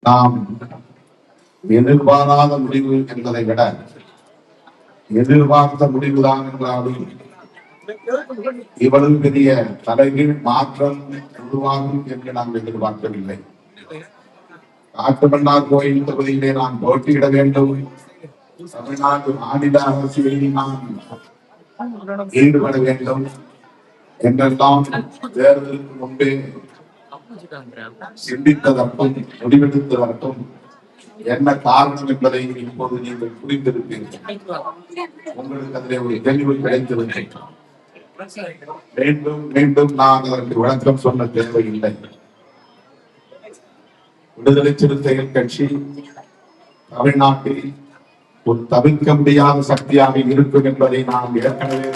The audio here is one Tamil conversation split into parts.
நாம் எதிர்பாராத முடிவு என்பதை விட எதிர்பார்த்த முடிவுதான் என்றாலும் இவ்வளவு பெரிய தலைகீழ் மாற்றம் உருவாகும் என்று நாம் எதிர்பார்க்கவில்லை. காட்டுமன்னார் கோயில் தொகுதியிலே நான் போட்டியிட வேண்டும், தமிழ்நாடு மாநில அரசியலில் நான் ஈடுபட வேண்டும் என்றெல்லாம் தேர்தலுக்கு முன்பே சிந்தித்ததற்கும் முடிவெடுத்ததற்கும் என்ன காரணம் என்பதை இப்போது நீங்கள் புரிந்திருப்பீர்கள். உங்களுக்கு அதிலே ஒரு தெளிவு கிடைத்திருக்கிறது. மீண்டும் மீண்டும் நான் அதற்கு விளக்கம் சொன்ன தேவையில்லை. விடுதலை சிறுத்தைகள் கட்சி தமிழ்நாட்டில் ஒரு தவிர்க்க முடியாத சக்தியாக இருக்கும் என்பதை நாம் ஏற்கனவே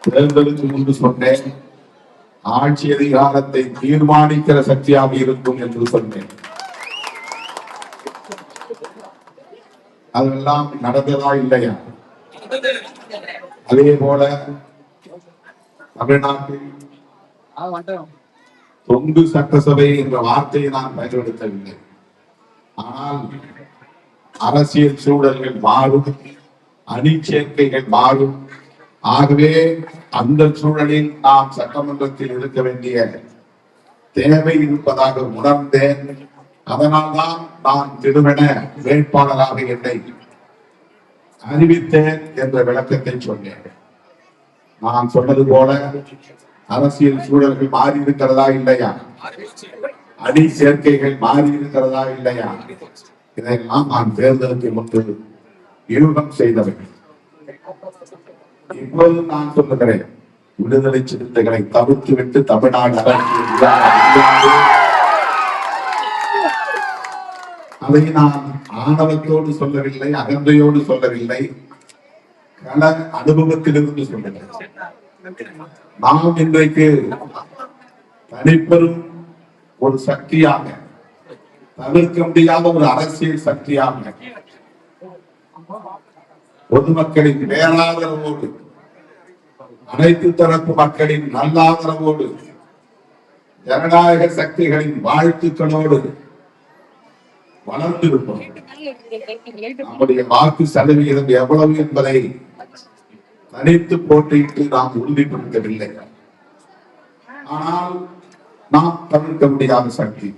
தேர்தலுக்கு முன்பு சொன்னேன். ஆட்சி அதிகாரத்தை தீர்மானிக்கிற சக்தியாக இருக்கும் என்று சொன்னேன். அதெல்லாம் நடந்ததா இல்லையா? அதே போல தமிழ்நாட்டில் தொங்கு சட்டசபை என்ற வார்த்தையை நான் பயன்படுத்தவில்லை. ஆனால் அரசியல் சூழல்கள் மாறும், அணி சேர்க்கைகள் மாறும். ஆகவே அந்த சூழலில் நாம் சட்டமன்றத்தில் இருக்க வேண்டிய தேவை இருப்பதாக உணர்ந்தேன். அதனால்தான் நான் திருமண வேட்பாளராக என்னை அறிவித்தேன் என்ற விளக்கத்தை சொன்னேன். நான் சொன்னது போல அரசியல் சூழல்கள் மாறி இருக்கிறதா இல்லையா? அணி சேர்க்கைகள் மாறி இருக்கிறதா இல்லையா? இதையெல்லாம் நான் தேர்தலுக்கு முன்பு யூகம் செய்தவை. இப்போது நான் சொல்லுகிறேன், விடுதலை சிறுத்தைகளை தவிர்த்து விட்டு தமிழ்நாடு அதை நான் ஆணவத்தோடு சொல்லவில்லை, அகந்தையோடு சொல்லவில்லை, கள அனுபவத்திலிருந்து சொல்லுகிறேன். நாம் இன்றைக்கு தனிப்பெரும் ஒரு சக்தியாக, தவிர்க்க முடியாத ஒரு அரசியல் சக்தியாக, பொதுமக்களின் பேராதரவோடு, அனைத்து தரப்பு மக்களின் நல்லாதரவோடு, ஜனநாயக சக்திகளின் வாழ்த்துக்களோடு வளர்ந்திருப்போம். நம்முடைய வாக்கு சதவிகிதம் எவ்வளவு என்பதை தனித்து போட்டியிட்டு நாம் உறுதிப்படுத்தவில்லை. ஆனால் நாம் தவிர்க்க முடியாத சக்தி.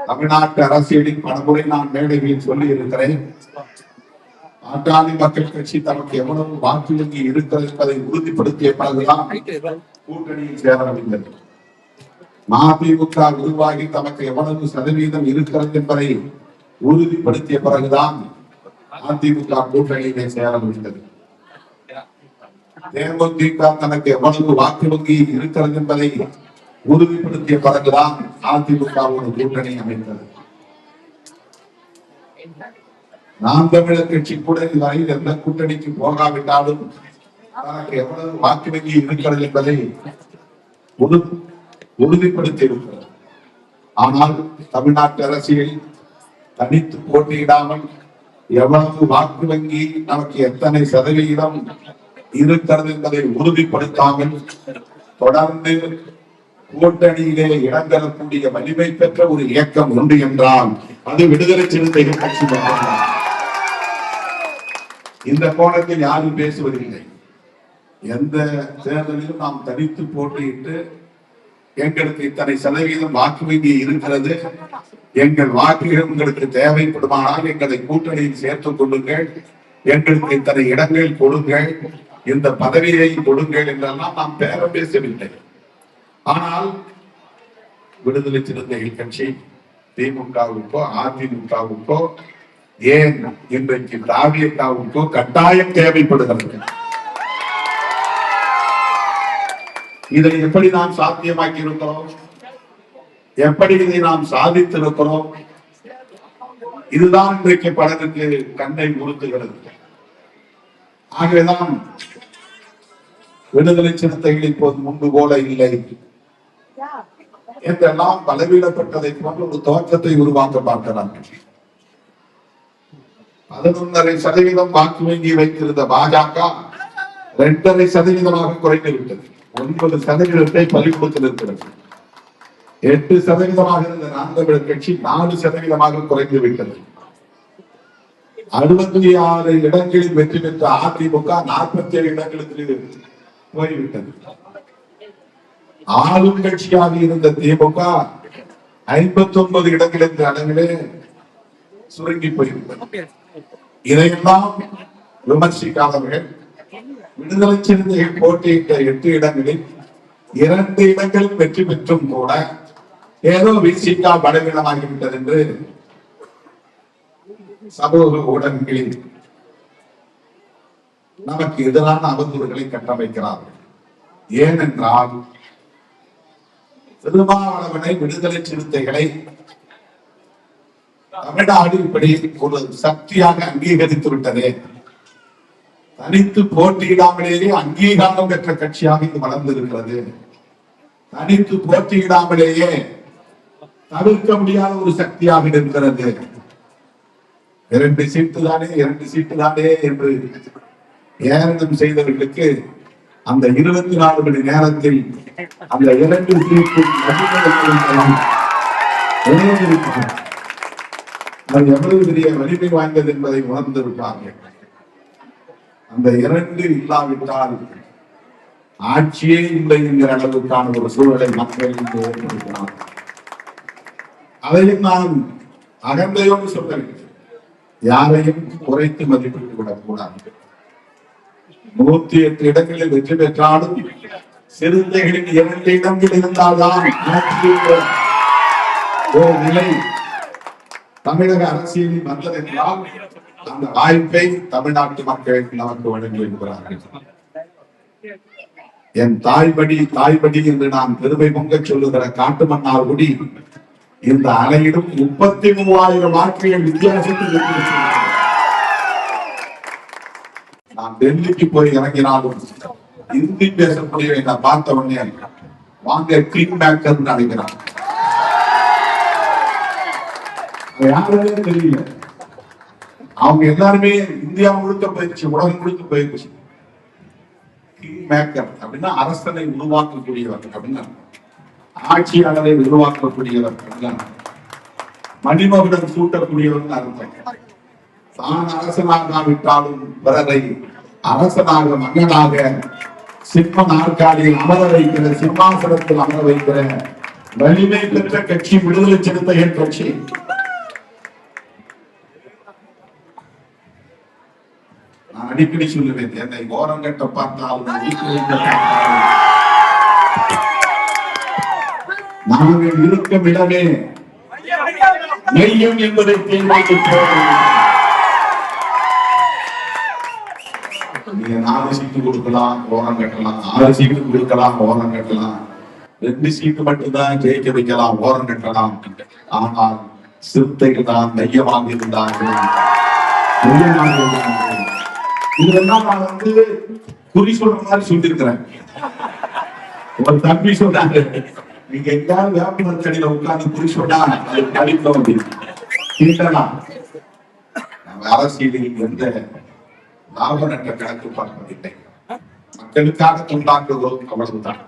தமிழ்நாட்டு அரசியலில் பலமுறை நான் மேடைகளில் சொல்லி இருக்கிறேன். பாட்டாளி மக்கள் கட்சி தமக்கு எவ்வளவு வாக்கு வங்கி இருக்கிறது என்பதை உறுதிப்படுத்திய பிறகுதான் கூட்டணியில் சேரவில்லை. மதிமுக உருவாகி தமக்கு எவ்வளவு சதவீதம் இருக்கிறது என்பதை உறுதிப்படுத்திய பிறகுதான் அதிமுக கூட்டணியிலே சேரவில்லை. தேமுதிக தனக்கு எவ்வளவு வாக்கு வங்கி இருக்கிறது என்பதை உறுதிப்படுத்திய பிறகுதான் அதிமுகவோடு கூட்டணி அமைந்தது. நாம் தமிழர் கட்சி கூட இதுவரையில் எந்த கூட்டணிக்கு போகாவிட்டாலும் தனக்கு எவ்வளவு வாக்கு வங்கி இருக்கிறது என்பதை உறுதிப்படுத்தி இருக்கிறது. ஆனால் தமிழ்நாட்டு அரசியல் தனித்து போட்டியிடாமல் எவ்வளவு வாக்கு வங்கி, நமக்கு எத்தனை சதவீதம் இருக்கிறது என்பதை உறுதிப்படுத்தாமல் தொடர்ந்து கூட்டணியிலே இடம்பெறக்கூடிய வலிமை பெற்ற ஒரு இயக்கம் உண்டு என்றால் அது விடுதலை சிறுத்தைகள் கட்சி மட்டும்தான். இந்த கோணத்தில் யாரும் பேசுவதில்லை. எந்த தேர்தலிலும் நாம் தனித்து போட்டியிட்டு எங்களுக்கு இத்தனை சதவீதம் வாக்கு வங்கி இருக்கிறது, எங்கள் வாக்குகள் உங்களுக்கு தேவைப்படுமானால் எங்களை கூட்டணியில் சேர்த்துக் கொள்ளுங்கள், எங்களுக்கு இத்தனை இடங்கள் கொடுங்கள், இந்த பதவியை கொடுங்கள் என்றெல்லாம் நாம் பேசவில்லை. ஆனால் விடுதலை சிறுத்தைகள் கட்சி திமுகவுக்கோ அதிமுகவுக்கோ ஏன் இன்றைக்கு திராவிடவுக்கோ கட்டாயம் தேவைப்படுகிறது. இதை எப்படி நாம் சாத்தியமாக்கி இருக்கிறோம், எப்படி இதை நாம் சாதித்திருக்கிறோம், இதுதான் இன்றைக்கு பலருக்கு கண்ணை உறுத்துகிறது. ஆகவேதான் விடுதலை சிறுத்தைகள் இப்போது முன்பு போல இல்லை என்றெல்லாம் பலவீனப்பட்டதை போன்ற ஒரு தோற்றத்தை உருவாக்க பார்க்கிறார்கள். 11.5% வாக்கு வங்கி வைத்திருந்த பாஜக 2.5% குறைந்து விட்டது. 9% பறி கொடுத்திருக்கிறது. 8% இருந்த நாம் தமிழர் கட்சி 4% குறைந்து விட்டது. 66 இடங்களில் வெற்றி பெற்ற அதிமுக 47 இடங்களுக்கு போய்விட்டது. ஆளும் கட்சியாக இருந்த திமுக 59 இடங்கள் என்ற அளவிலே சுருங்கி போய்விட்டது. இதையெல்லாம் விமர்சிக்காதவர்கள் விடுதலை சிறுத்தைகள் போட்டியிட்ட 8 இடங்களில் 2 இடங்கள் வெற்றி பெற்றும் கூட ஏதோ விசிகா பலவீனமாகிவிட்டது என்று சமூக ஊடகங்களில் நமக்கு எதிரான அவதூறுகளை கட்டமைக்கிறார்கள். ஏனென்றால் திருமாவளவனை விடுதலை சிறுத்தைகளை தமிழ்நாடு இப்படி ஒரு சக்தியாக அங்கீகரித்து விட்டதே, தனித்து போட்டியிடாமலேயே அங்கீகாரம் பெற்ற கட்சியாக இது வளர்ந்திருக்கிறது. தனித்து போட்டியிடாமலேயே தவிர்க்க முடியாத ஒரு சக்தியாக இருக்கிறது. 2 சீட்டு தானே என்று ஏரணம் செய்தவர்களுக்கு அந்த 24 மணி நேரத்தில் அந்த 2 சீட்டு அது எவ்வளவு பெரிய வலிமை வாய்ந்தது என்பதை உணர்ந்திருப்பார்கள். அந்த 2 இல்லாவிட்டால் ஆட்சியே இல்லை என்கிற அளவுக்கான ஒரு சூழலை மக்கள் ஏற்படுத்தினார். அதையும் நான் அகந்தையோடு சொல்லவில்லை, யாரையும் குறைத்து மதிப்பிட்டு விடக்கூடாது. 108 இடங்களில் வெற்றி பெற்றாலும் சிறுத்தைகளின் 2 இடங்கள் இருந்தால்தான் ஒரு நிலை தமிழக அரசியலில் வந்தது என்றால் அந்த வாய்ப்பை தமிழ்நாட்டு மக்கள் நமக்கு வழங்கியிருக்கிறார்கள். என் தாய்படி என்று நான் பெருமை பொங்க சொல்லுகிற காட்டுமன்னார்குடி இந்த அலையிலும் 33,000 வாக்குகள் வித்தியாசத்தில் நான் டெல்லிக்கு போய் இறங்கினாலும் இந்தி பேசக்கூடிய நான் பார்த்த உடனே வாங்க கிங் மேக்கர் நினைக்கிறான். யாருமே தெரியல, அவங்க எல்லாருமே இந்தியா முழுக்க போயிடுச்சு, உலகம் முழுக்க போயிடுச்சு. கிங் மேக்கர் அப்படின்னா அரசனை உருவாக்கக்கூடியவர் அப்படின்னா, ஆட்சியாளரை உருவாக்கக்கூடியவர் அப்படின்னா, மணிமகுடம் சூட்டக்கூடியவர் அர்த்தம். தான் அரசனாகாவிட்டாலும் பிறரை அரசனாக மகனாக சிம்ம நாற்காலியில் அமர வைக்கிற, சிம்மாசனத்தில் அமர வைக்கிற வலிமை பெற்ற கட்சி விடுதலை சிறுத்தைகள் கட்சி. நான் அடிக்கடி சொல்லுவேன், என்னை ஓரங்கட்ட பார்த்தாலும் நாங்கள் இருக்கும் இடமே மெய்யும் என்பதை தீர்மானித்து நீங்க 4 சீட்டு கொடுக்கலாம், ஓரம் கட்டலாம், 6 சீட்டு கொடுக்கலாம், ஓரம் கட்டலாம், 2 சீட்டு மட்டும்தான் ஜெயிக்க வைக்கலாம், ஓரம் கட்டலாம். ஆனால் சிறுத்தைகள் தான் மையமாக இருந்தார்கள். இதெல்லாம் நான் குறி சொல்ற மாதிரி சொல்லியிருக்கிறேன். ஒரு தம்பி சொன்னாங்க, நீங்க எங்காவது வேப்பமர செடியில உட்கார்ந்து குறி சொன்னா அது படிப்போம் அப்படின்னு. நம்ம அரசியலில் எந்த லாப நட்ட கணக்கு பார்ப்பதில்லை, மக்களுக்காக தொண்டாக்குவதோ அவ்வளவுதான்.